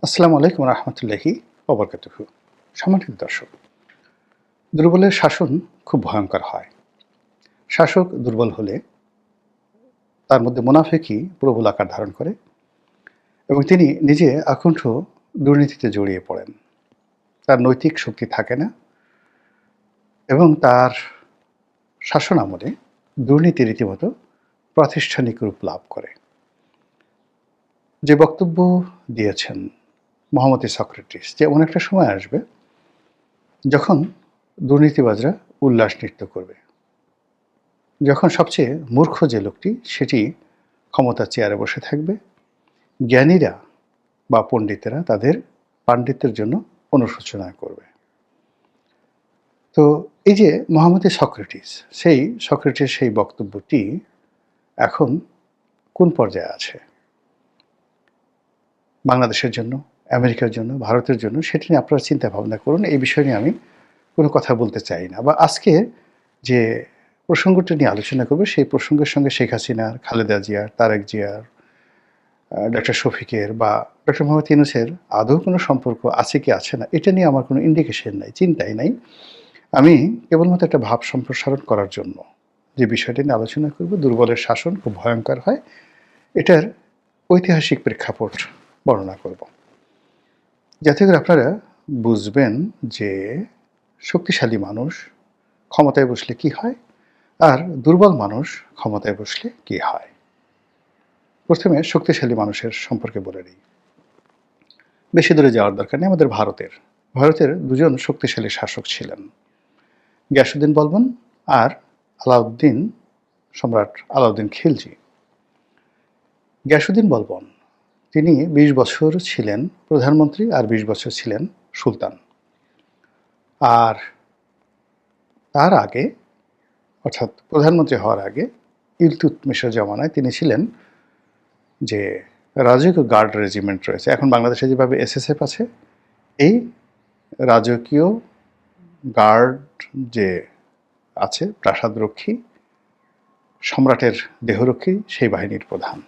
আসসালামু আলাইকুম রহমতুল্লাহি ওবরকাতুহু। সম্মানিত দর্শক, দুর্বলের শাসন খুব ভয়ঙ্কর হয়। শাসক দুর্বল হলে তার মধ্যে মুনাফিকই প্রবল আকার ধারণ করে এবং তিনি নিজে আকণ্ঠ দুর্নীতিতে জড়িয়ে পড়েন। তার নৈতিক শক্তি থাকে না এবং তার শাসন আমলে দুর্নীতি রীতিমতো প্রাতিষ্ঠানিক রূপ লাভ করে। যে বক্তব্য দিয়েছেন মোহাম্মদ সক্রেটিস যে এমন একটা সময় আসবে যখন দুর্নীতিবাজরা উল্লাস নৃত্য করবে, যখন সবচেয়ে মূর্খ যে লোকটি সেটি ক্ষমতার চেয়ারে বসে থাকবে, জ্ঞানীরা বা পণ্ডিতেরা তাদের পাণ্ডিত্যের জন্য অনুশোচনা করবে। তো এই যে মোহাম্মদ সক্রেটিস, সেই বক্তব্যটি এখন কোন পর্যায়ে আছে বাংলাদেশের জন্য, আমেরিকার জন্য, ভারতের জন্য, সেটি নিয়ে আপনারা চিন্তা ভাবনা করুন। এই বিষয় নিয়ে আমি কোনো কথা বলতে চাই না, বা আজকে যে প্রসঙ্গটি নিয়ে আলোচনা করব সেই প্রসঙ্গের সঙ্গে শেখ হাসিনার, খালেদা জিয়ার, তারেক জিয়ার, ডক্টর শফিকের বা ডক্টর মোহাম্মদ ইউনূসের আদৌ কোনো সম্পর্ক আছে কি আছে না, এটা নিয়ে আমার কোনো ইন্ডিকেশন নাই, চিন্তাই নাই। আমি কেবলমাত্র একটা ভাব সম্প্রসারণ করার জন্য যে বিষয়টি নিয়ে আলোচনা করব, দুর্বলের শাসন খুব ভয়ঙ্কর হয়, এটার ঐতিহাসিক প্রেক্ষাপট বর্ণনা করব, যাতে করে আপনারা বুঝবেন যে শক্তিশালী মানুষ ক্ষমতায় বসলে কি হয় আর দুর্বল মানুষ ক্ষমতায় বসলে কি হয়। প্রথমে শক্তিশালী মানুষের সম্পর্কে বলে নিই। বেশি দূরে যাওয়ার দরকার নেই। আমাদের ভারতের দুজন শক্তিশালী শাসক ছিলেন, গিয়াসউদ্দিন বলবন আর সম্রাট আলাউদ্দিন খিলজি। গিয়াসউদ্দিন বলবন তিনি ২০ বছর ছিলেন প্রধানমন্ত্রী আর ২০ বছর ছিলেন সুলতান। আর তার আগে, অর্থাৎ প্রধানমন্ত্রী হওয়ার আগে, ইলতুৎমিশের জমানায় তিনি ছিলেন যে রাজকীয় গার্ড রেজিমেন্ট রয়েছে, এখন বাংলাদেশে যেভাবে এসএসএফ আছে, এই রাজকীয় গার্ড যে আছে, প্রাসাদরক্ষী, সম্রাটের দেহরক্ষী, সেই বাহিনীর প্রধান।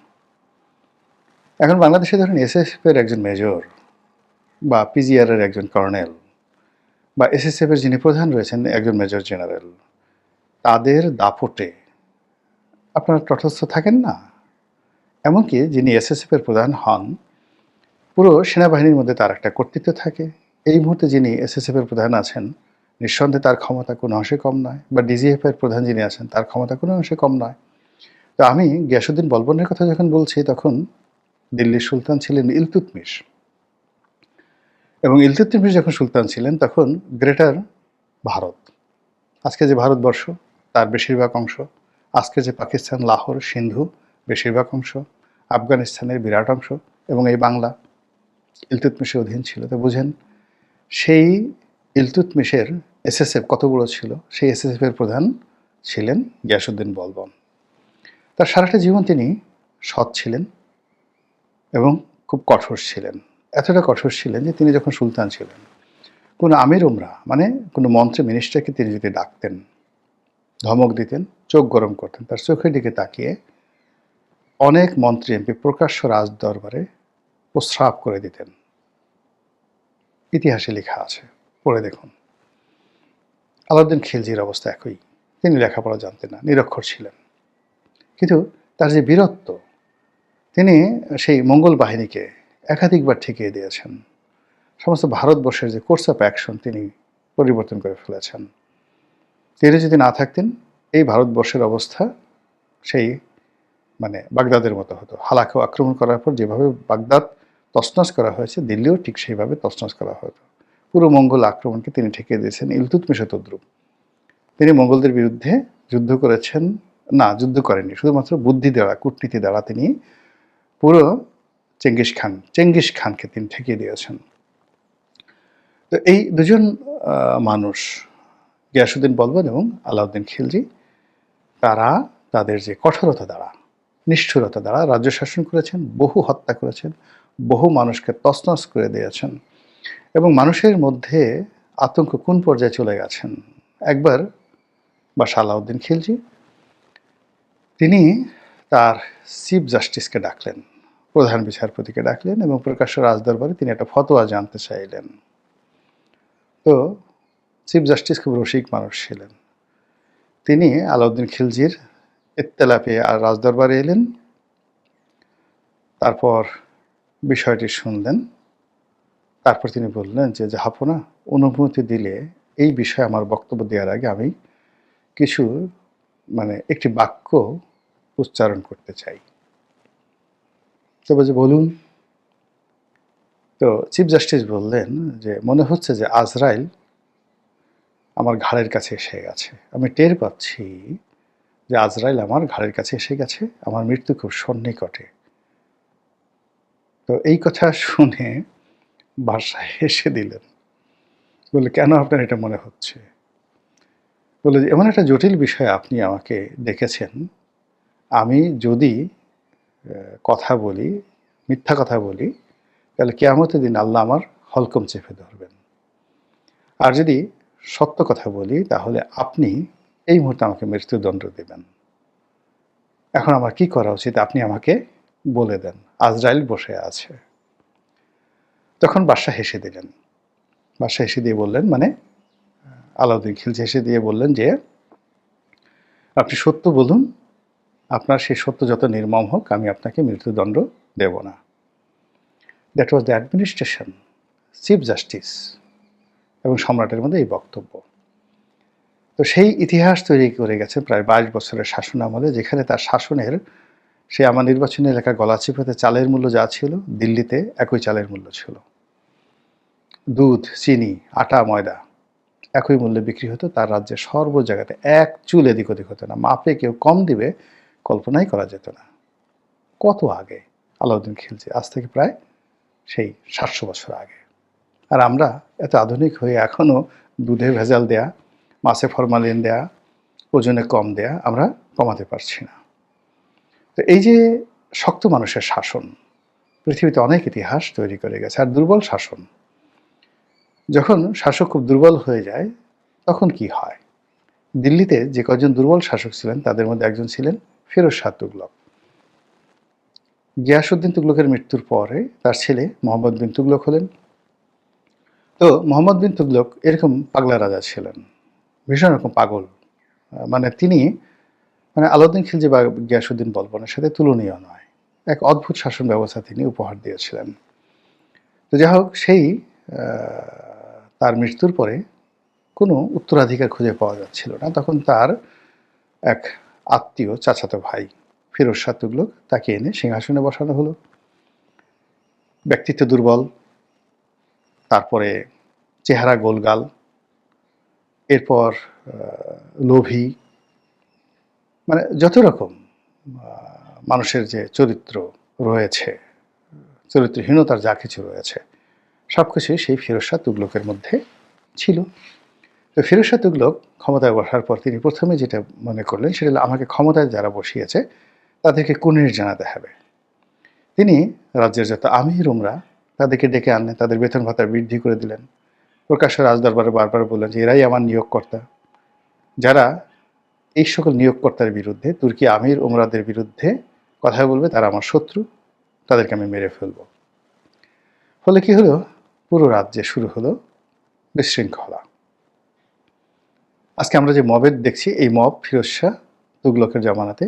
এখন বাংলাদেশে ধরেন এসএসএফের একজন মেজর বা পিজিআরের একজন কর্নেল বা এসএসএফের যিনি প্রধান রয়েছেন একজন মেজর জেনারেল, তাদের দাপটে আপনারা তটস্থ থাকেন না। এমনকি যিনি এসএসএফের প্রধান হন, পুরো সেনাবাহিনীর মধ্যে তার একটা কর্তৃত্ব থাকে। এই মুহূর্তে যিনি এসএসএফের প্রধান আছেন, নিঃসন্দেহে তার ক্ষমতা কোনো অংশে কম নয়, বা ডিজিএফের প্রধান যিনি আছেন তার ক্ষমতা কোনো অংশে কম নয়। তো আমি গিয়াসউদ্দিন বলবনের কথা যখন বলছি, তখন দিল্লির সুলতান ছিলেন ইলতুৎমিশ, এবং ইলতুৎমিশ যখন সুলতান ছিলেন তখন গ্রেটার ভারত, আজকে যে ভারতবর্ষ তার বেশিরভাগ অংশ, আজকে যে পাকিস্তান, লাহোর, সিন্ধু বেশিরভাগ অংশ, আফগানিস্তানের বিরাট অংশ, এবং এই বাংলা ইলতুৎমিশের অধীন ছিল। তো বুঝেন সেই ইলতুৎমিশের এসএসএফ কত বড় ছিল। সেই এসএসএফের প্রধান ছিলেন গিয়াসউদ্দিন বলবন। তার সারাটা জীবন তিনি সৎ ছিলেন এবং খুব কঠোর ছিলেন। এতটা কঠোর ছিলেন যে তিনি যখন সুলতান ছিলেন, কোনো আমির উমরা মানে কোনো মন্ত্রী মিনিস্টারকে তিনি যদি ডাকতেন, ধমক দিতেন, চোখ গরম করতেন, তার চোখের দিকে তাকিয়ে অনেক মন্ত্রী এমপি প্রকাশ্য রাজ দরবারে প্রস্রাব করে দিতেন। ইতিহাসে লেখা আছে, পড়ে দেখুন। আলাউদ্দিন খিলজির অবস্থা একই। তিনি লেখাপড়া জানতেন না, নিরক্ষর ছিলেন, কিন্তু তার যে বীরত্ব, তিনি সেই মঙ্গল বাহিনীকে একাধিকবার ঠেকিয়ে দিয়েছেন। সমস্ত ভারতবর্ষের যে কোর্স অফ অ্যাকশন তিনি পরিবর্তন করে ফেলেছেন। তিনি যদি না থাকতেন, এই ভারতবর্ষের অবস্থা সেই বাগদাদের মতো হতো। হালাকেও আক্রমণ করার পর যেভাবে বাগদাদ তছনছ করা হয়েছে, দিল্লিও ঠিক সেইভাবে তছনছ করা হতো। পুরো মঙ্গল আক্রমণকে তিনি ঠেকিয়ে দিয়েছেন। ইলতুৎমিশ তদ্রূপ। তিনি মঙ্গলদের বিরুদ্ধে যুদ্ধ করেছেন না, যুদ্ধ করেননি, শুধুমাত্র বুদ্ধি দ্বারা, কূটনীতি দ্বারা তিনি পুরো চেঙ্গিস খানকে তিনি ঠেকিয়ে দিয়েছেন। তো এই দুজন মানুষ, গিয়াসউদ্দিন বলবন এবং আলাউদ্দিন খিলজি, তারা তাদের যে কঠোরতা দ্বারা, নিষ্ঠুরতা দ্বারা রাজ্য শাসন করেছেন, বহু হত্যা করেছেন, বহু মানুষকে তছনছ করে দিয়েছেন, এবং মানুষের মধ্যে আতঙ্ক কোন পর্যায়ে চলে গেছেন। একবার বাদশাহ আলাউদ্দিন খিলজি তিনি তার চিফ জাস্টিসকে ডাকলেন, প্রধান বিচারপতিকে ডাকলেন এবং প্রকাশ্য রাজদরবারে তিনি একটা ফতোয়া জানতে চাইলেন। তো চিফ জাস্টিস খুব রসিক মানুষ ছিলেন। তিনি আলাউদ্দিন খিলজির ইত্তেলা পেয়ে আর রাজদরবারে এলেন। তারপর বিষয়টি শুনলেন। তারপর তিনি বললেন যে জাহাপনা, অনুমতি দিলে এই বিষয়ে আমার বক্তব্য দেওয়ার আগে আমি কিছু একটি বাক্য উচ্চারণ করতে চাই। তো বলছে বলুন। তো চিফ জাস্টিস বললেন যে মনে হচ্ছে যে আজরাইল আমার ঘাড়ের কাছে এসে গেছে। আমি টের পাচ্ছি যে আজরাইল আমার ঘাড়ের কাছে এসে গেছে, আমার মৃত্যু খুব সন্নিকটে। তো এই কথা শুনে বাদশাহ হেসে দিলেন। বলে কেন আপনার এটা মনে হচ্ছে? বলে এমন একটা জটিল বিষয় আপনি আমাকে ডেকেছেন, আমি যদি কথা বলি, মিথ্যা কথা বলি, তাহলে কিয়ামতের দিন আল্লাহ আমার হলকম চেপে ধরবেন। আর যদি সত্য কথা বলি তাহলে আপনি এই মুহূর্তে আমাকে মৃত্যুদণ্ড দেবেন। এখন আমার কি করা উচিত আপনি আমাকে বলে দেন। আজরাইল বসে আছে। তখন বাদশাহ হেসে দিলেন। বাদশাহ হেসে দিয়ে বললেন, আলাউদ্দিন খিলজি হেসে দিয়ে বললেন যে আপনি সত্য বলুন, আপনার সেই সত্য যত নির্মম হোক আমি আপনাকে মৃত্যুদণ্ড দেব না। That was the administration, chief justice এবং সম্রাটের মধ্যে এই বক্তব্য। তো সেই ইতিহাস তৈরি করে গেছে প্রায় 22 বছরের শাসন আমলে, যেখানে তার শাসনের সে আমার নির্বাচনী এলাকা গলাচিপাতে চালের মূল্য যা ছিল, দিল্লিতে একই চালের মূল্য ছিল। দুধ, চিনি, আটা, ময়দা একই মূল্যে বিক্রি হতো তার রাজ্যের সর্ব জায়গাতে। এক চুল এদিক ওদিক হতো না। মাপে কেউ কম দিবে কল্পনাই করা যেত না। কত আগে আলাউদ্দিন খিলজি, আজ থেকে প্রায় সেই 700 বছর আগে। আর আমরা এত আধুনিক হয়ে এখনও দুধে ভেজাল দেয়া, মাছে ফরমালিন দেয়া, ওজনে কম দেয়া আমরা কমাতে পারছি না। তো এই যে শক্ত মানুষের শাসন পৃথিবীতে অনেক ইতিহাস তৈরি করে গেছে। আর দুর্বল শাসন, যখন শাসক খুব দুর্বল হয়ে যায় তখন কি হয়? দিল্লিতে যে কয়েকজন দুর্বল শাসক ছিলেন তাদের মধ্যে একজন ছিলেন ফিরোজ শাহ তুগলক। গিয়াসউদ্দিন তুগলকের মৃত্যুর পরে তার ছেলে মোহাম্মদ বিন তুগলক হলেন। তো মোহাম্মদ বিন তুগলক এরকম পাগলা রাজা ছিলেন, ভীষণ রকম পাগল। তিনি আলাউদ্দিন খিলজি বা গিয়াসউদ্দিন বলবনের সাথে তুলনীয় নয়। এক অদ্ভুত শাসন ব্যবস্থা তিনি উপহার দিয়েছিলেন। তো যাই হোক, সেই তার মৃত্যুর পরে কোনো উত্তরাধিকার খুঁজে পাওয়া যাচ্ছিল না। তখন তার এক আত্মীয়, চাচাতো ভাই ফিরোজ শাহ তুগলক, তাকে এনে সিংহাসনে বসানো হলো। ব্যক্তিত্ব দুর্বল, তারপরে চেহারা গোলগাল, এরপর লোভী, যত রকম মানুষের যে চরিত্র রয়েছে, চরিত্রহীনতার যা কিছু রয়েছে, সব কিছুই সেই ফিরোজ শাহ তুগলকের মধ্যে ছিল। তো ফিরোজ শাহ তুগলক ক্ষমতায় বসার পর তিনি প্রথমে যেটা মনে করলেন সেটা হলো আমাকে ক্ষমতায় যারা বসিয়েছে তাদেরকে কুনির জানাতে হবে। তিনি রাজ্যের যত আমির উমরা তাদেরকে ডেকে আনলেন, তাদের বেতন ভাতা বৃদ্ধি করে দিলেন। প্রকাশ্য রাজদরবারে বারবার বললেন যে এরাই আমার নিয়োগকর্তা। যারা এই সকল নিয়োগকর্তার বিরুদ্ধে, তুর্কি আমির উমরাদের বিরুদ্ধে কথা বলবে তারা আমার শত্রু, তাদেরকে আমি মেরে ফেলব। ফলে কি হলো? পুরো রাজ্যে শুরু হলো বিশৃঙ্খলা। আজকে আমরা যে মবের দেখছি, এই মব ফিরোজ শাহ তুগলকের জামানাতে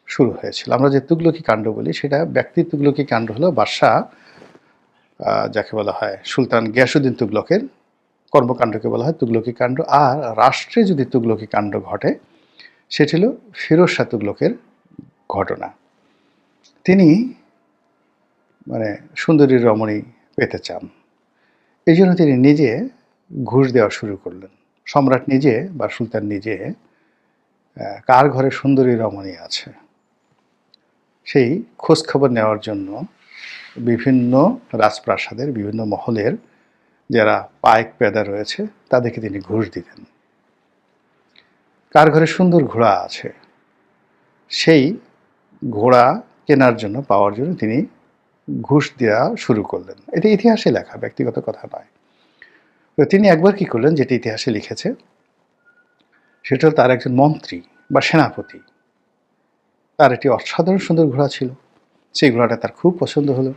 শুরু হয়েছিল। আমরা যে তুগলকি কাণ্ড বলি সেটা ব্যক্তির তুগলকি কাণ্ড হলো বাদশাহ, যাকে বলা হয় সুলতান গিয়াসউদ্দিন তুগলকের কর্মকাণ্ডকে বলা হয় তুগলকি কাণ্ড। আর রাষ্ট্রে যদি তুগলকি কাণ্ড ঘটে সেটি হলো ফিরোজ শাহ তুগলকের ঘটনা। তিনি সুন্দরী রমণী পেতে চান, এই জন্য তিনি নিজে ঘুষ দেওয়া শুরু করলেন। সম্রাট নিজে বা সুলতান নিজে কার ঘরে সুন্দরী রমণী আছে সেই খোঁজ খবর নেওয়ার জন্য বিভিন্ন রাজপ্রাসাদের বিভিন্ন মহলের যারা পাইক পেদা রয়েছে তাদেরকে তিনি ঘুষ দিতেন। কার ঘরে সুন্দর ঘোড়া আছে সেই ঘোড়া কেনার জন্য, পাওয়ার জন্য তিনি ঘুষ দেওয়া শুরু করলেন। এটা ইতিহাসে লেখা, ব্যক্তিগত কথা নয়। তো তিনি একবার কি করলেন, যেটি ইতিহাসে লিখেছে, সেটা হল তার একজন মন্ত্রী বা সেনাপতি, তার একটি অসাধারণ সুন্দর ঘোড়া ছিল। সেই ঘোড়াটা তার খুব পছন্দ হলো।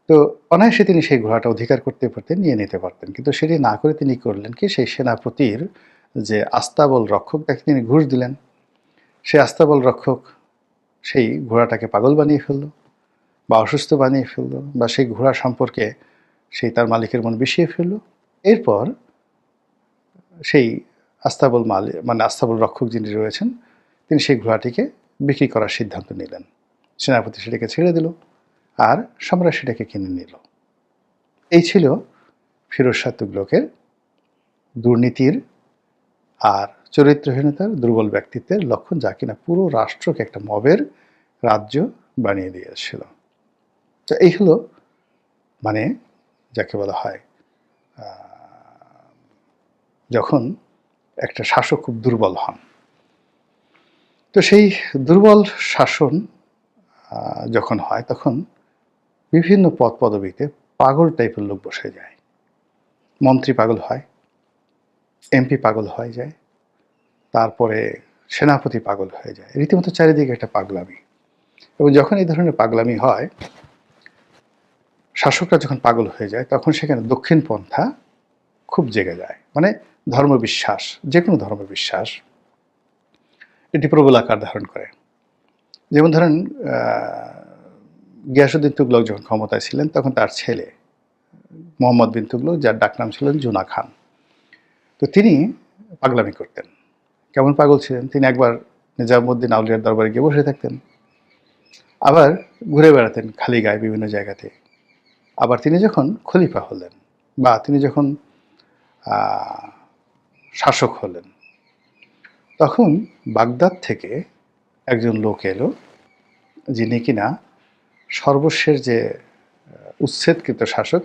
তো অনায়াসে তিনি সেই ঘোড়াটা অধিকার করতে পারতেন, নিয়ে নিতে পারতেন। কিন্তু সেটি না করে তিনি করলেন কি, সেই সেনাপতির যে আস্তাবল রক্ষক তাকে তিনি ঘুষ দিলেন। সেই আস্তাবল রক্ষক সেই ঘোড়াটাকে পাগল বানিয়ে ফেলল বা অসুস্থ বানিয়ে ফেলল, বা সেই ঘোড়া সম্পর্কে সেই তার মালিকের মন বিষিয়ে ফেলল। এরপর সেই আস্তাবল রক্ষক যিনি রয়েছেন, তিনি সেই ঘোড়াটিকে বিক্রি করার সিদ্ধান্ত নিলেন। সেনাপতি সেটাকে ছেড়ে দিল, আর সম্রাট সেটাকে কিনে নিল। এই ছিল ফিরোজ শাহ তুগলকের দুর্নীতির আর চরিত্রহীনতার, দুর্বল ব্যক্তিত্বের লক্ষণ, যা কিনা পুরো রাষ্ট্রকে একটা মবের রাজ্য বানিয়ে দিয়েছিল। তো এই হলো মানে যাকে বলা হয় যখন একটা শাসক খুব দুর্বল হন। তো সেই দুর্বল শাসন যখন হয়, তখন বিভিন্ন পদ পদবীতে পাগল টাইপের লোক বসে যায়। মন্ত্রী পাগল হয়, এমপি পাগল হয়ে যায়, তারপরে সেনাপতি পাগল হয়ে যায়। রীতিমতো চারিদিকে একটা পাগলামি। এবং যখন এই ধরনের পাগলামি হয়, শাসকরা যখন পাগল হয়ে যায়, তখন সেখানে দক্ষিণপন্থা খুব জেগে যায়। মানে ধর্মবিশ্বাস, যে কোনো ধর্মবিশ্বাস এটি প্রবল আকার ধারণ করে। যেমন ধরেন গিয়াসউদ্দিন তুগলক যখন ক্ষমতায় ছিলেন, তখন তার ছেলে মোহাম্মদ বিন তুগলক, যার ডাকনাম ছিলেন জুনা খান, তো তিনি পাগলামি করতেন। কেমন পাগল ছিলেন, তিনি একবার নিজামুদ্দিন আউলিয়ার দরবারে গিয়ে বসে থাকতেন, আবার ঘুরে বেড়াতেন খালি গায়ে বিভিন্ন জায়গাতে। আবার তিনি যখন খলিফা হলেন বা তিনি যখন শাসক হলেন, তখন বাগদাদ থেকে একজন লোক এলো, যিনি কিনা সর্বশেষ যে উচ্ছেদকৃত শাসক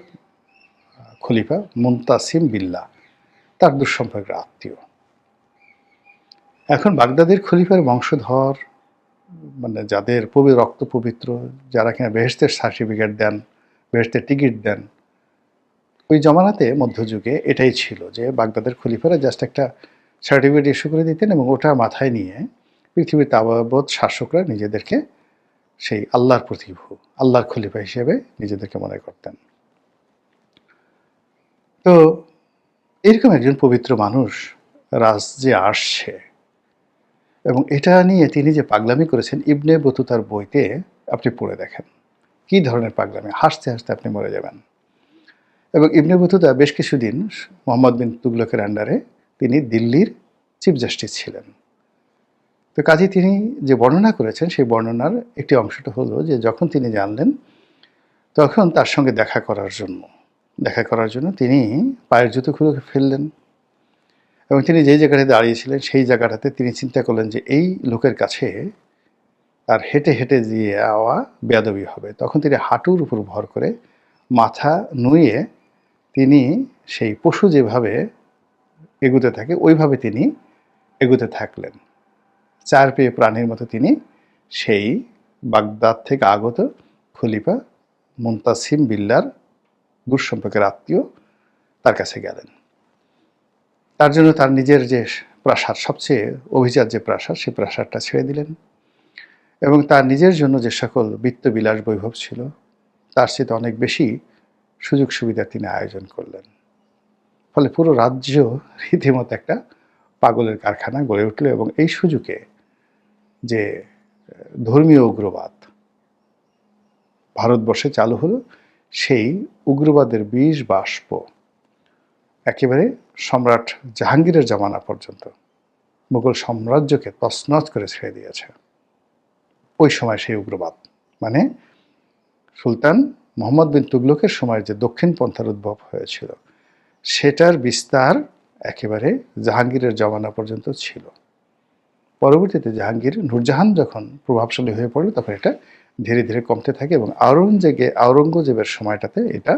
খলিফা মুনতাসিম বিল্লাহ, তার দুঃসম্পর্কের আত্মীয়। এখন বাগদাদের খলিফার বংশধর, মানে যাদের রক্ত পবিত্র, যারা কিনা বেহেশতের সার্টিফিকেট দেন, বেহেশতের টিকিট দেন, ওই জমানাতে মধ্যযুগে এটাই ছিল যে বাগদাদের খলিফারা জাস্ট একটা সার্টিফিকেট ইস্যু করে দিতেন, এবং ওটা মাথায় নিয়ে পৃথিবীর তাবৎ শাসকরা নিজেদেরকে সেই আল্লাহর প্রতিভু, আল্লাহর খলিফা হিসেবে নিজেদেরকে মনে করতেন। তো এরকম একজন পবিত্র মানুষ রাজ্যে আসছে, এবং এটা নিয়ে তিনি যে পাগলামি করেছেন, ইবনে বতুতার বইতে আপনি পড়ে দেখেন কি ধরনের পাগলামি, হাসতে হাসতে আপনি মরে যাবেন। এবং ইবনে বতুতা বেশ কিছুদিন মোহাম্মদ বিন তুগলকের আন্ডারে তিনি দিল্লির চিফ জাস্টিস ছিলেন। তো কাজে তিনি যে বর্ণনা করেছেন, সেই বর্ণনার একটি অংশটা হলো যে যখন তিনি জানলেন, তখন তার সঙ্গে দেখা করার জন্য তিনি পায়ের জুতো খুলে ফেললেন, এবং তিনি যেই জায়গাটাতে দাঁড়িয়েছিলেন সেই জায়গাটাতে তিনি চিন্তা করলেন যে এই লোকের কাছে আর হেঁটে হেঁটে দিয়ে যাওয়া বেয়াদবি হবে। তখন তিনি হাঁটুর উপর ভর করে মাথা নুয়ে তিনি সেই পশু যেভাবে এগুতে থাকে ওইভাবে তিনি এগুতে থাকলেন। চার পেয়ে প্রাণীর মতো তিনি সেই বাগদাদ থেকে আগত খলিফা মুনতাসিম বিল্লার দুঃসম্পর্কের আত্মীয় তার কাছে গেলেন। তার জন্য তার নিজের যে প্রাসাদ, সবচেয়ে অভিজাত যে প্রাসাদ, সেই প্রাসাদটা ছেড়ে দিলেন, এবং তার নিজের জন্য যে সকল বিত্তবিলাস বৈভব ছিল, তার চেয়ে অনেক বেশি সুযোগ সুবিধা তিনি আয়োজন করলেন। ফলে পুরো রাজ্য রীতিমতো একটা পাগলের কারখানা গড়ে উঠল। এবং এই সুযোগে যে ধর্মীয় উগ্রবাদ ভারতবর্ষে চালু হলো, সেই উগ্রবাদের বিষ বাষ্প একেবারে সম্রাট জাহাঙ্গীরের জামানা পর্যন্ত মুঘল সাম্রাজ্যকে তছনছ করে ছেড়ে দিয়েছে। ওই সময় সেই উগ্রবাদ, মানে সুলতান মোহাম্মদ বিন তুগলকের সময় যে দক্ষিণ পন্থার উদ্ভব হয়েছিল, সেটার বিস্তার একেবারে জাহাঙ্গীরের জমানা পর্যন্ত ছিল। পরবর্তীতে নূরজাহান যখন প্রভাবশালী হয়ে পড়ে, তখন এটা ধীরে ধীরে কমতে থাকে, এবং আওরঙ্গজেবের সময়টাতে এটা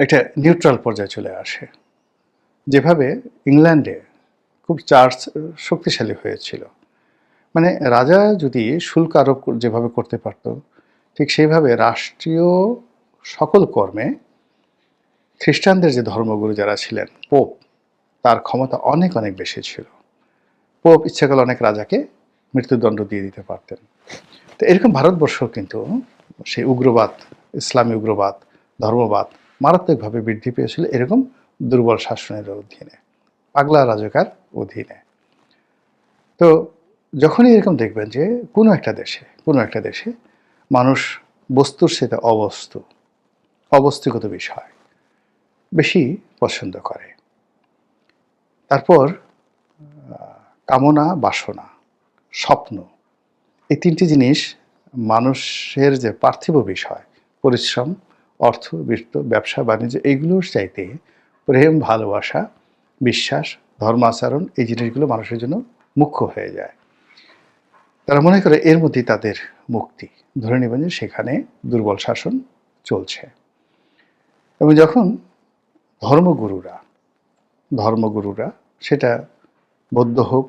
একটা নিউট্রাল পর্যায়ে চলে আসে। যেভাবে ইংল্যান্ডে খুব চার্চ শক্তিশালী হয়েছিল, মানে রাজা যদি শুল্ক আরোপ যেভাবে করতে পারত, ঠিক সেইভাবে রাষ্ট্রীয় সকল কর্মে খ্রিস্টানদের যে ধর্মগুরু যারা ছিলেন, পোপ, তার ক্ষমতা অনেক অনেক বেশি ছিল। পোপ ইচ্ছা করলে অনেক রাজাকে মৃত্যুদণ্ড দিয়ে দিতে পারতেন। তো এরকম ভারতবর্ষ কিন্তু সেই উগ্রবাদ, ইসলামী উগ্রবাদ, ধর্মবাদ মারাত্মকভাবে বৃদ্ধি পেয়েছিল এরকম দুর্বল শাসনের অধীনে, পাগলা রাজাকার অধীনে। তো যখনই এরকম দেখবেন যে কোনো একটা দেশে মানুষ বস্তুর সাথে অবস্তুগত বিষয় বেশি পছন্দ করে, তারপর কামনা, বাসনা, স্বপ্ন, এই তিনটি জিনিস মানুষের যে পার্থিব বিষয়, পরিশ্রম, অর্থ, বিত্ত, ব্যবসা বাণিজ্য, এইগুলোর চাইতে প্রেম, ভালোবাসা, বিশ্বাস, ধর্মাচরণ, এই জিনিসগুলো মানুষের জন্য মুখ্য হয়ে যায়। তারা মনে করে এর মধ্যেই তাদের মুক্তি। ধরে নেবেন যে সেখানে দুর্বল শাসন চলছে। এবং যখন ধর্মগুরুরা সেটা বৌদ্ধ হোক,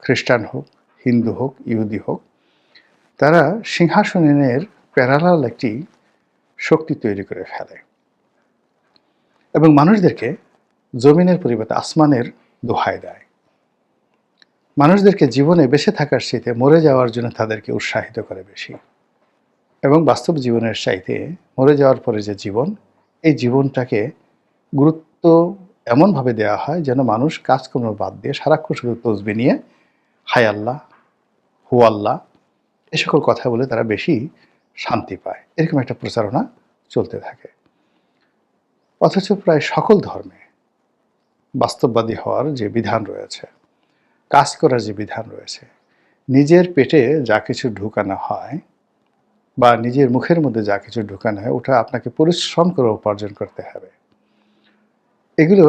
খ্রিস্টান হোক, হিন্দু হোক, ইহুদি হোক, তারা সিংহাসনের প্যারালাল একটি শক্তি তৈরি করে ফেলে এবং মানুষদেরকে জমিনের পরিবর্তে আসমানের দোহাই দেয়। মানুষদেরকে জীবনে বেঁচে থাকার চাইতে মরে যাওয়ার জন্য তাদেরকে উৎসাহিত করে বেশি, এবং বাস্তব জীবনের চাইতে মরে যাওয়ার পরে যে জীবন, এই জীবনটাকে গুরুত্ব এমনভাবে দেওয়া হয় যেন মানুষ কাজকর্ম বাদ দিয়ে সারাক্ষণ শুধু তসবিহ নিয়ে হায় আল্লাহ, হু আল্লাহ, এ সকল কথা বলে তারা বেশি শান্তি পায়। এরকম একটা প্রচারণা চলতে থাকে। অথচ প্রায় সকল ধর্মে বাস্তববাদী হওয়ার যে বিধান রয়েছে, কাজ করার যে বিধান রয়েছে, নিজের পেটে যা কিছু ঢুকানো হয় বা নিজের মুখের মধ্যে যা কিছু ঢুকানো হয়, ওটা আপনাকে পরিশ্রম করে উপার্জন করতে হবে। এগুলো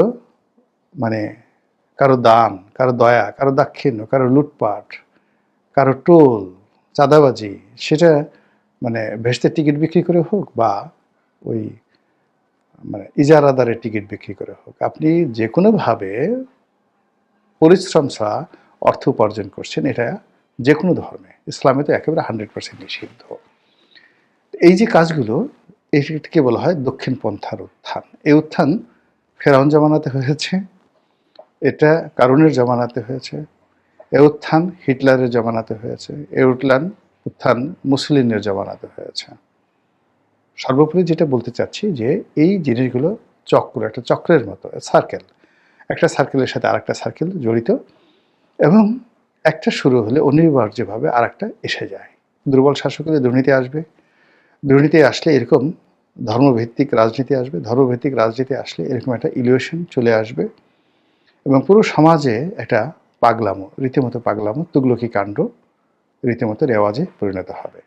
মানে কারো দান, কারো দয়া, কারো দাক্ষিণ্য, কারো লুটপাট, কারো টোল, চাঁদাবাজি, সেটা মানে ভেস্তের টিকিট বিক্রি করে হোক বা ওই ইজারাদারের টিকিট বিক্রি করে হোক, আপনি যে কোনোভাবে পরিশ্রম ছাড়া অর্থ উপার্জন করছেন, এটা যে কোনো ধর্মে, ইসলামে তো একেবারে 100% নিষিদ্ধ। এই যে কাজগুলো, এটাকে বলা হয় দক্ষিণ পন্থার উত্থান। এই উত্থান ফেরাউন জামানাতে হয়েছে, এটা কারুনের জামানাতে হয়েছে, এ উত্থান হিটলারের জামানাতে হয়েছে, এ উত্থান মুসলিনের জামানাতে হয়েছে। সর্বোপরি যেটা বলতে চাচ্ছি যে এই জিনিসগুলো একটা চক্রের মতো, সার্কেল, একটা সার্কেলের সাথে আরেকটা সার্কেল জড়িত, এবং একটা শুরু হলে অনিবার্যভাবে আরেকটা এসে যায়। দুর্বল শাসক হলে দুর্নীতি আসবে, দুর্নীতি আসলে এরকম ধর্মভিত্তিক রাজনীতি আসবে, ধর্মভিত্তিক রাজনীতি আসলে এরকম একটা ইলিউশন চলে আসবে, এবং পুরো সমাজে একটা রীতিমতো পাগলামো, তুগলকি কাণ্ড রীতিমতো রেওয়াজে পরিণত হবে।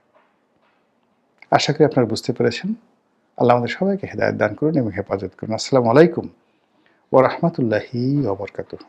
আশা করি আপনারা বুঝতে পেরেছেন। আল্লাহ আমাদের সবাইকে হেদায়েত দান করুন এবং হেফাজত করুন। আসসালামু আলাইকুম ওয়া রাহমাতুল্লাহি ওয়া বারাকাতুহু।